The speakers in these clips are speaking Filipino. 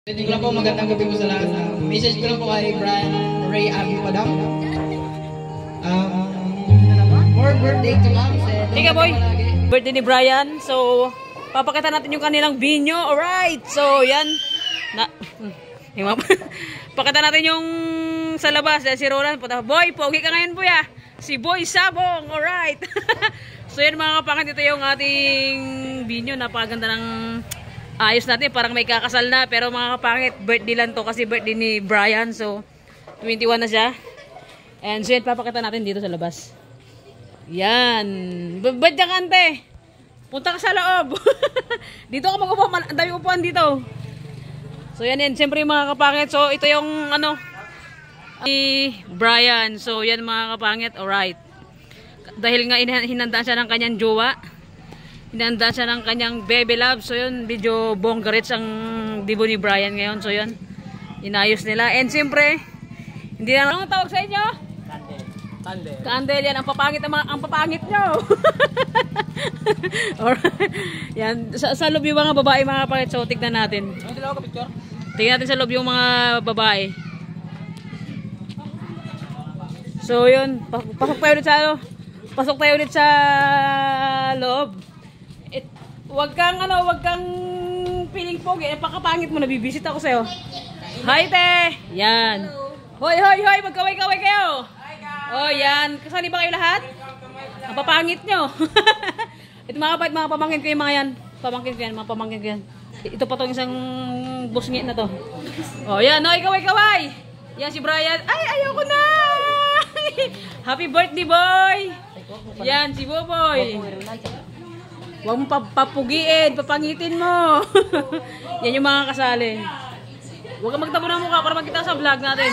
Pwede ko lang po magandang gabi po sa lahat. Message ko lang po kay Brian Ray Abi Padang. More birthday to ma'am. Tika boy, birthday ni Brian. So, papakita natin yung kanilang binyo. Alright, so yan. Pakita natin yung sa labas. Si Roland, boy, pogi ka ngayon boy ah. Si Boy Sabong, alright. So yan mga kapangit, ito yung ating binyo. Napakaganda ng ayos natin, parang may kakasal na. Pero mga kapangit, birthday lang to kasi birthday ni Brian. So, 21 na siya. And so yan, papakita natin dito sa labas. Yan. Ba't ka kante? Punta ka sa loob. Dito ka mag-upo. Ang dami upuan dito. So yan yan. Siyempre mga kapangit. So ito yung ano ni Brian. So yan mga kapangit. Alright. Dahil nga hinandaan siya ng kanyang jowa. Hinandaan siya ng kanyang baby love. So yun, medyo bonggarits ang dibo ni Brian ngayon. So yun, inayos nila. And siyempre, hindi na anong tawag sa inyo? Candle. Candle yan. Ang papangit nyo. Yan. Sa loob yung mga babae mga kapangit. So tignan natin. Tignan natin sa loob yung mga babae. So yun, pasok tayo ulit sa ano. Pasok tayo ulit sa loob. Wag kang feeling pogi. Pakapangit mo, nabibisit ako sa'yo. Hi, te! Yan. Hoy! Magkaway-kaway kayo! Oh, yan. Kasali ba kayo lahat? Ang papangit nyo. Ito mga pamangkin ko yung mga yan. Pamangkin ko yan, mga pamangkin ko yan. Ito pa itong isang busngit na to. Oh, yan. Oh, kaway-kaway! Yan si Brian. Ay, ayoko na! Happy birthday, boy! Yan, si Boboy. Huwag mo papugiin, papangitin mo. Yan yung mga kasali. Huwag kang magtabo ng mukha para magkita sa vlog natin.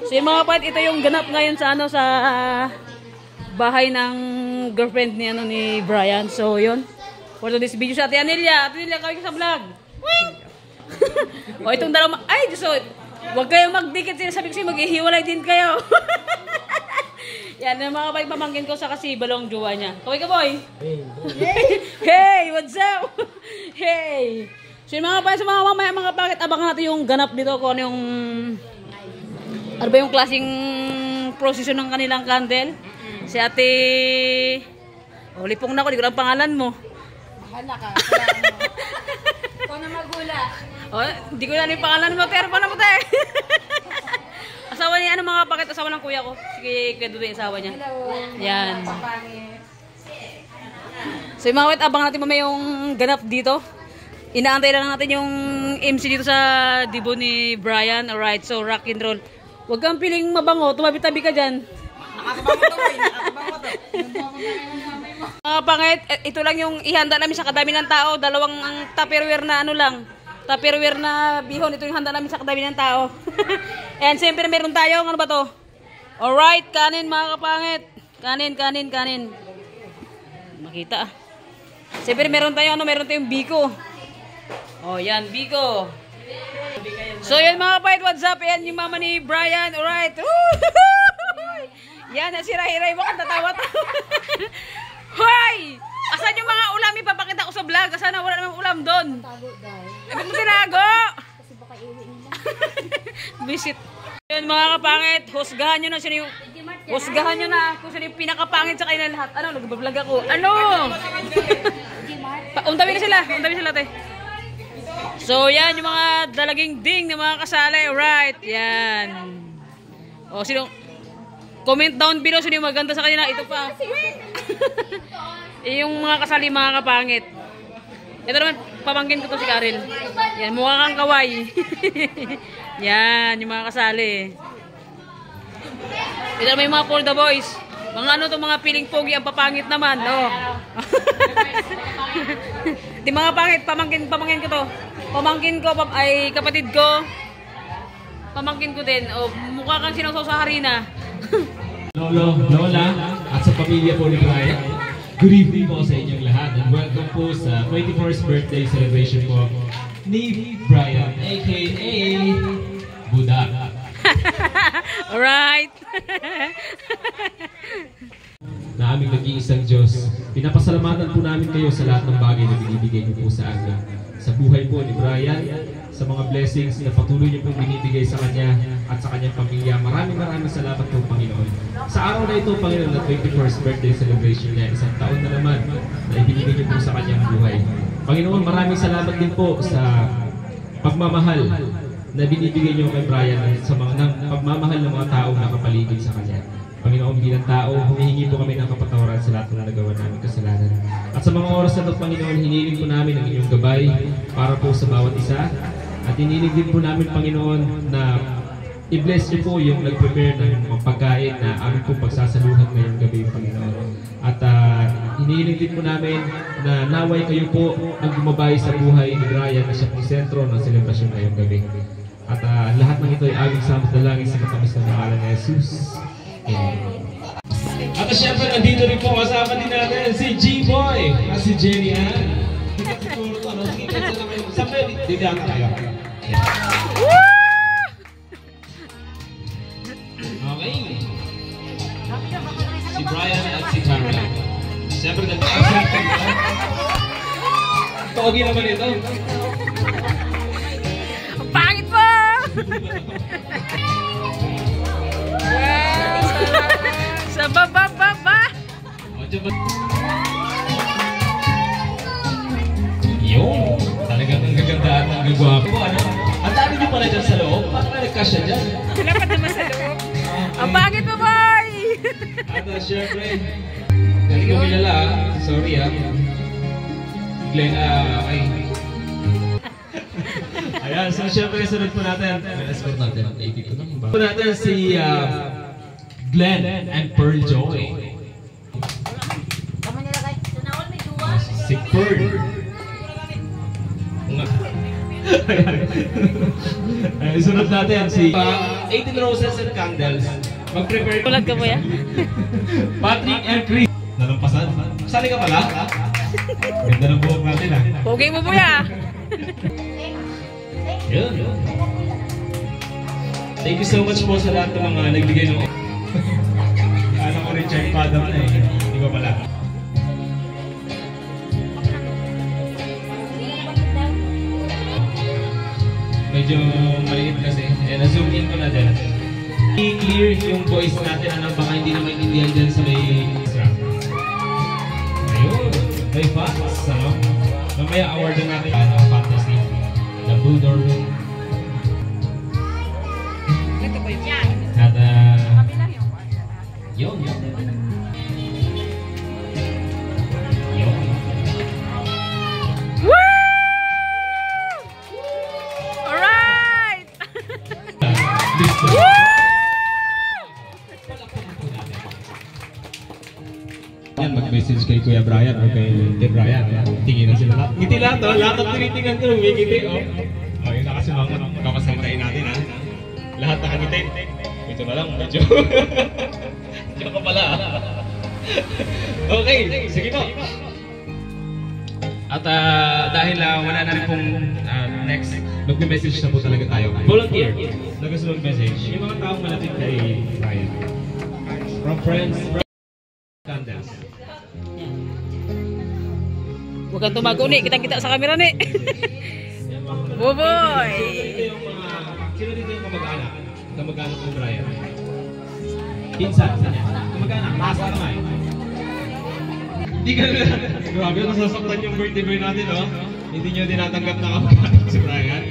So yung mga kapatid, ito yung ganap ngayon sa ano sa bahay ng girlfriend ni ano ni Brian. So yun. For this video sa Ate Anelia. Ate Anelia, kawin ka sa vlog. O itong dalawa. Ay, so huwag kayong magdikit. Sabi ko siya, maghihiwalay din kayo. Yan, yung mga pamangkin ko sa kasi balong jowa niya. Kaway ka, boy? Hey, what's up? Hey! So yung mga kapatid, sa mga mamaya, mga bakit abangan natin yung ganap dito kung ano yung ano ba yung klaseng prosesyon ng kanilang candle. Si ate lipong na ko, di ko lang pangalan mo. Bahala ka. Ikaw na magula. Hindi ko lang yung pangalan mo, pero paano mo tayo? Asawa niya, ano mga pakit, asawa ng kuya ko. Sige, kaya doon yung asawa niya. Hello. Yan. So yung mga wait, abang natin mamaya yung ganap dito. Inaantay lang natin yung MC dito sa dibo ni Brian. Alright, so rock and roll. Huwag kang piling mabango, tumabi-tabi ka dyan. Mga pangit, ito lang yung ihanda namin sa kadami ng tao. Dalawang tupperware na ano lang. Tupperware na bihon. Ito yung handa namin sa kadami ng tao. And siyempre meron tayo. Ano ba to? Alright, kanin mga kapangit. Kanin. Makita. Siyempre meron tayo meron tayong biko. Oh, yan, biko. So yan mga kapangit, what's up? Yan yung mama ni Brian. Alright. Yan, si Ray. Bakit natawa to? Hoy! Asan yung mga ulam? Ipapakita ko sa vlog. Asan na wala namang ulam doon? Tago dahil. Bakit mo tinago? Kasi baka iuwi mo. Visit. Yun mga kapangit, husgahan nyo na sino yung husgahan nyo na kung sino yung pinakapangit sa kanila lahat. Ano? Nagbablog ako. Ano? Untabi na sila, te. So yan, yung mga dalaging ding na mga kasali. Right, yan. O, sino? Comment down below sino yung maganda sa kanila. Ito pa. Yung mga kasali, mga kapangit. Ito naman, pamangkin ko to si Karel. Yan, mukha kang kaway. Yan, yung mga kasali. Ito naman yung mga for the boys. Mga ano to, mga piling pogi, ang papangit naman. Oh. Di mga pangit, pamangkin ko to. Pamangkin ko, ay kapatid ko. Pamangkin ko din. Oh, mukha kang sinawsaw sa harina. Lolo, Lola, at sa pamilya po ni Brian. Good evening po sa inyong lahat and welcome po sa 24th birthday celebration po ni Brian, aka Budak. Alright. na aming nag-iisang Diyos. Pinapasalamatan po namin kayo sa lahat ng bagay na binibigay niyo po sa amin. Sa buhay po ni Brian, sa mga blessings na patuloy niyo pong binibigay sa kanya at sa kanyang pamilya. Maraming salamat po, Panginoon. Sa araw na ito, Panginoon, na 21st birthday celebration niya, isang taon na naman na ibinigay niyo po sa kanyang buhay. Panginoon, maraming salamat din po sa pagmamahal na binibigay niyo kay Brian sa mga pagmamahal ng mga taong nakapaligid sa kanya. Panginoon, bilang tao, humihingi po kami ng kapatawaran sa lahat ng nagawa namin kasalanan. At sa mga oras na ito, Panginoon, hiniling po namin ang inyong gabay para po sa bawat isa. At hiniling din po namin, Panginoon, na i-bless niyo po yung nag-prepare ng mga pagkain na aming pong pagsasaluhan ngayong gabi, Panginoon. At hiniling din po namin na naway kayo po ang gumabay sa buhay ni Brian na siya pong sentro ng selebrasyon ngayong gabi. At lahat ng ito ay aming samot na langit sa matamis na pangalan ni Jesus. Amen. At syempre, nandito rin po kasama din natin si G-Boy at si Jenny Ann. Siguro to, no? Sige, kaya lang kayo. Sabi, dito ako tayo. Okay. Si Brian at si Tara. Siyempre, nag-accept ito. Togi naman ito. Ang pangit po! Sa baba. Yun, talagang ang gaganda at ang gagwapo. Ano? Ang dami niyo pala dyan sa loob. Paano ka nagkasya dyan? Dapat naman sa loob. Ang pangit po, boy! At syempre, hindi ko kilala. Sorry Glenn, okay. Ayan, so syempre, sunod po natin. Escort natin. 80 po naman ba? Po natin si Glenn and Pearl Joy. Si Pearl. Ay, sunod natin si 18 Roses and Candles. Mag-prepare. Tulad ka po yan? Patrick and Chris. Nalampasan? Sali ka pala? Ganda ng buhok natin Pogi mo po yan. Yun. Thank you so much po sa lahat ng mga nagbigay ng alam ko rin check padam na Hindi ko pala. Medyo maliit kasi. Na-zoom in ko na din. I-clear yung voice natin. Baka hindi na maintindihan dyan sa may strap. Ayun. May fast. Mamaya award na natin ang fantasy. The Blue Door Room. Ito ba yan? At yun. Yan, mag-message kay Kuya Brian o kay Brian. Tingin na sila lahat. Ngiti lahat, lahat ang tinitingan ko, umingiti, yun na kasi mga kakasalitain natin, Lahat nakangiti. Ito na lang, medyo. Diyo ka pala, Okay, sige po. At dahil wala na rin pong next, mag-message na po talaga tayo. Volunteer, nag-gusto mag-message. Yung mga taong malapit kay Brian. From friends, Candles. Huwag kang tumago ni. Kita-kita sa kamera ni. Buboy! Sino dito yung kamag-anak? Kamag-anak ng Brian? Pinsan sa niya. Kamag-anak, taas na naman. Hindi ka na. Grabe, nasasaktan yung birthday boy natin, Hindi nyo tinatanggap na kamag-anak si Brian.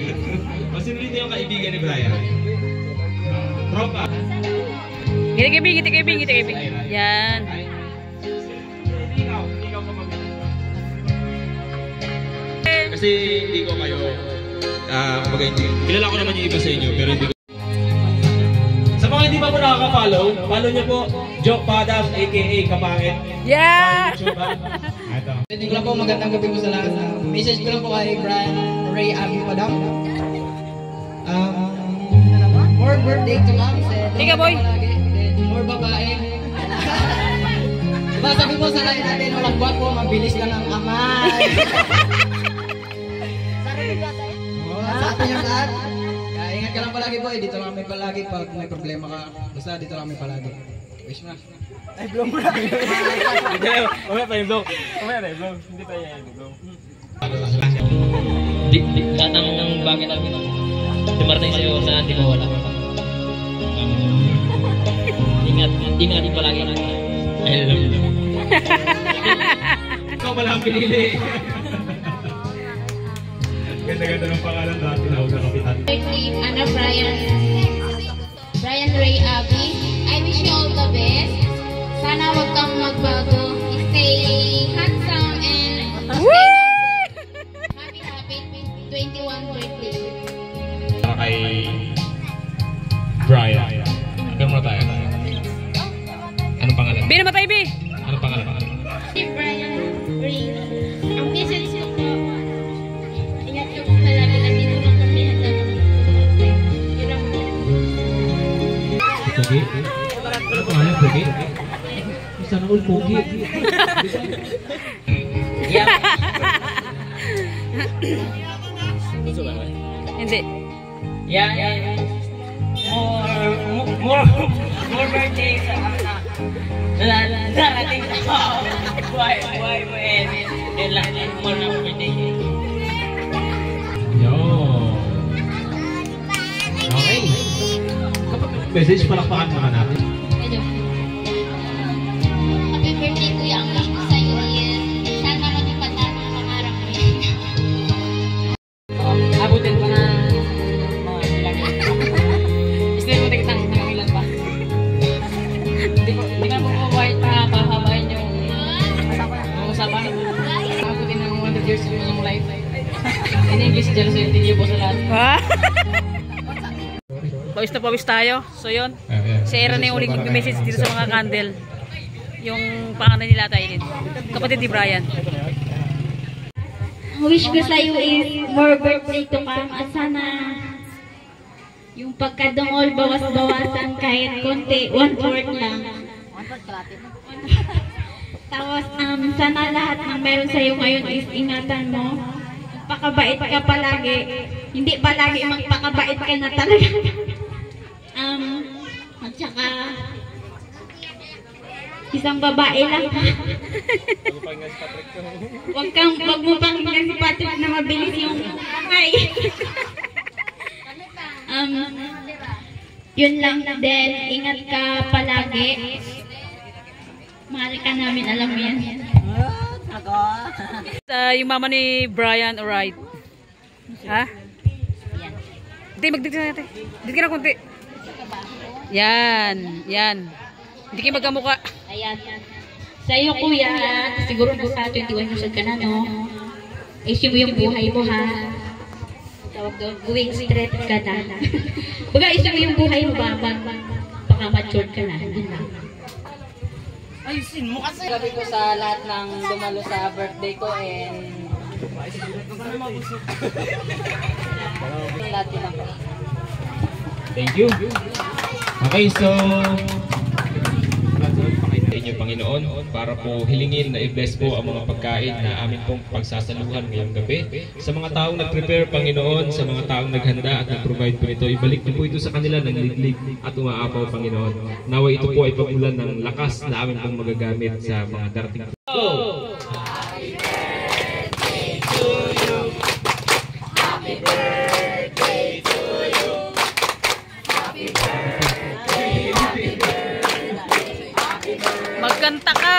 O sino dito yung kaibigan ni Brian? Tropa. Ngiti-kibing. Yan. Kasi hindi ko kayo, kumbaga hindi. Kilala ko naman yung iba sa inyo, pero hindi ko. Sa mga hindi pa po nakaka-follow, follow nyo po, Joke Padam, aka Kapangit. Yeah! Hindi ko lang po magandang gabi po sa lahat. Message ko lang po kay Brian Ray Abipadam. More birthday to come. Ika, boy. More babae. Diba sabi mo sa lahat natin, walang gwapo, mabilis ka ng amay. Sa atin yung lahat. Kaya ingat ka lang palagi boy, dito lang kami palagi pag may problema ka. Basta dito lang kami palagi. Wish mo na. Ay, blow mo na. Mamaya pa yung blow. Mamaya na yung blow. Hindi pa yan yung blow. Lahat ng bagay namin dumarating sa'yo saan di mawala. Ingat palagi. I love you. Ikaw pala ang pinili. Ganda-ganda ng pangalan dati na huwag na kapitan. Ana Brian Ray Abby, I wish you all the best. Sana wag kang magbago. Stay handsome and stay happy 21 birthday. Kay Brian. Hanggang muna tayo. Anong pangalan? Bi naman tayo, Bi. Anong pangalan? Si Brian Ray. Ang message ko po, ingat ka po palagi na dito lang kami hanggang Pogi? Ano pangalan? Pogi? Sana all Pogi. Hindi. Yeah. More birthdays darating sa buhay mo and lahat mo na birthday. Yo. Okay. Message palakpakan muna natin. Hello. Happy birthday, Kuya. Ang wish ko sa'yo is sana matupad natin ang pangarap mo yan. Abutin pa na mga ilang. Gusto mo tigitang ilan pa? Hindi ka po pahabahin yung usapan. Abutin ng 100 years yung inyong life. In English, dyan so hindi po sa lahat. Pawis na pawis tayo. So yun. Si Aaron na yung uling mag-message dito sa mga candle. Yung pangalan nila tayo din. Kapatid ni Brian. Wish ko sa'yo is more birthday to come at sana yung pagkadungol bawas-bawasan kahit konti, 1/4 lang. Tapos sana lahat ng meron sa'yo ngayon is ingatan mo. Pakabait ka palagi. Hindi palagi magpakabait ka na talaga. At saka isang babae lang. Wag mo pakinggan si Patrick na mabilis yung kamay. Yun lang din. Ingat ka palagi. Mahal ka namin, alam mo yan. Yung mama ni Brian, alright. Ha? Hindi, magdito na natin. Dito ka na konti. Yan. Hindi kayo magkamukha. Ayan. Sa'yo, kuya, siguro nasa 21 years old ka na, no? Ayusin mo yung buhay mo, ha? Tawag doon, going straight ka na. Baga, ayusin mo yung buhay mo, baka matured ka na. Yun lang. Ayusin mo kasi. Gabi ko sa lahat ng dumalo sa birthday ko and lahat din ako. Thank you. Okay, so inyo Panginoon para po hilingin na i-bless po ang mga pagkain na amin pong pagsasaluhan ngayong gabi. Sa mga taong nag-prepare, Panginoon, sa mga taong naghanda at nag-provide po ito, ibalik niyo po ito sa kanila ng liglig at umaapaw, Panginoon. Naway ito po ay pagulan ng lakas na amin pong magagamit sa mga darating. Happy birthday to you. Happy birthday to you. Happy birthday, happy birthday, happy birthday. Magkanta ka.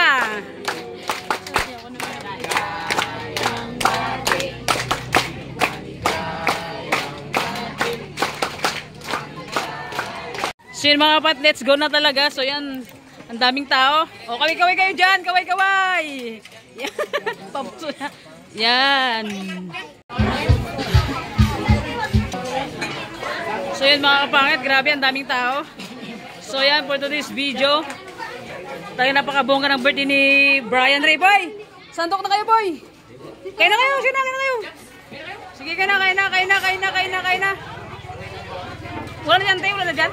So yun mga pat, let's go na talaga. So yan, ang daming tao. O kaway-kaway kayo dyan, kaway-kaway. Yan, pabuso na. Yan. So yun mga kapangit, grabe ang daming tao. So yan, for today's video, tayo napakabongga ng birthday ni Brian Ray. Boy, sandok na kayo, boy. Kain na kayo, sino na kayo. Sige, kain na. Wala na dyan, tayo, wala na dyan.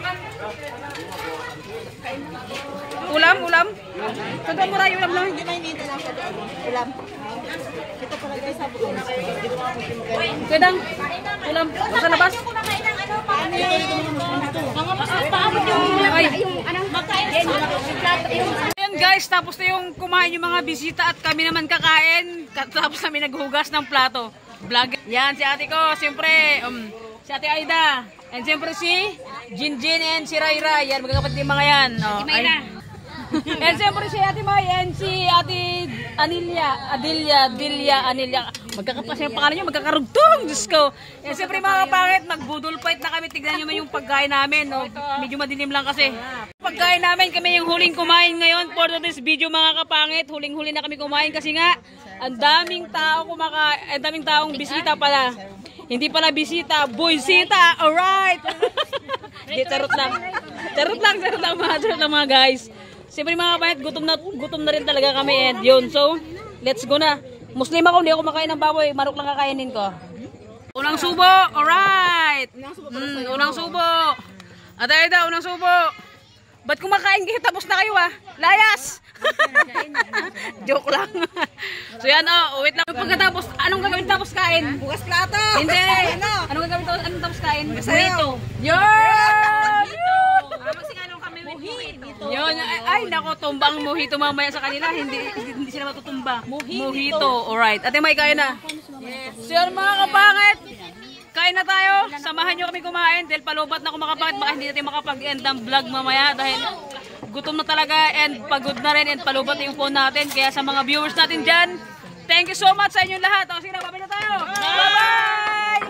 Ulam. Sandok mo tayo, ulam lang. Hindi na hinihintay lang. Ulam. Ito pala guys, sabi ko na kayo. Kedang, ulam. Sa labas. Ay. Ayan guys, tapos na yung kumain yung mga bisita at kami naman kakain. Tapos namin naghugas ng plato. Vlog. Yan, si ate ko, siyempre, si ate Aida. And siyempre si Jinjin and si Raira. Yan, magkakapatid yung mga yan. Oh, and siyempre si ate May and si ate Adilia. Magkakapasya yung pangalan nyo, magkakarugtong. Diyos ko. And siyempre mga kapangit, magbudol fight na kami. Tignan nyo yung pagkain namin. No? Medyo madilim lang kasi. Pagkain namin, kami yung huling kumain ngayon for this video mga kapangit. Huling-huli na kami kumain kasi nga, ang daming taong bisita pala. Hindi pala bisita, boysita. Alright. Charot lang mga guys. Siyempre mga kapangit, gutom na rin talaga kami. And yun, so, let's go na. Muslim ako, hindi ako makain ng baboy. Manok lang kakainin ko. Unang subo! Alright! Unang subo! Ate Aida, unang subo! Ba't kumakain kayo? Tapos na kayo Layas! Joke lang. So yan wait lang. Pagkatapos, anong gagawin tapos kain? Bukas plato! Hindi! Anong gagawin tapos kain? Mojito! Yun! Magsinganong kami with mojito. Yun, ay nako, tumbang mojito mamaya sa kanila, hindi sila matutumba. Mojito, alright. Ate May, kaya na. Yes. So yun mga kapangit, kain na tayo. Samahan nyo kami kumain dahil palubat na ako makapangit, baka hindi natin makapag-end ang vlog mamaya dahil gutom na talaga and pagod na rin and palubat na yung phone natin. Kaya sa mga viewers natin dyan, thank you so much sa inyong lahat. O sige na, babay na tayo. Bye-bye!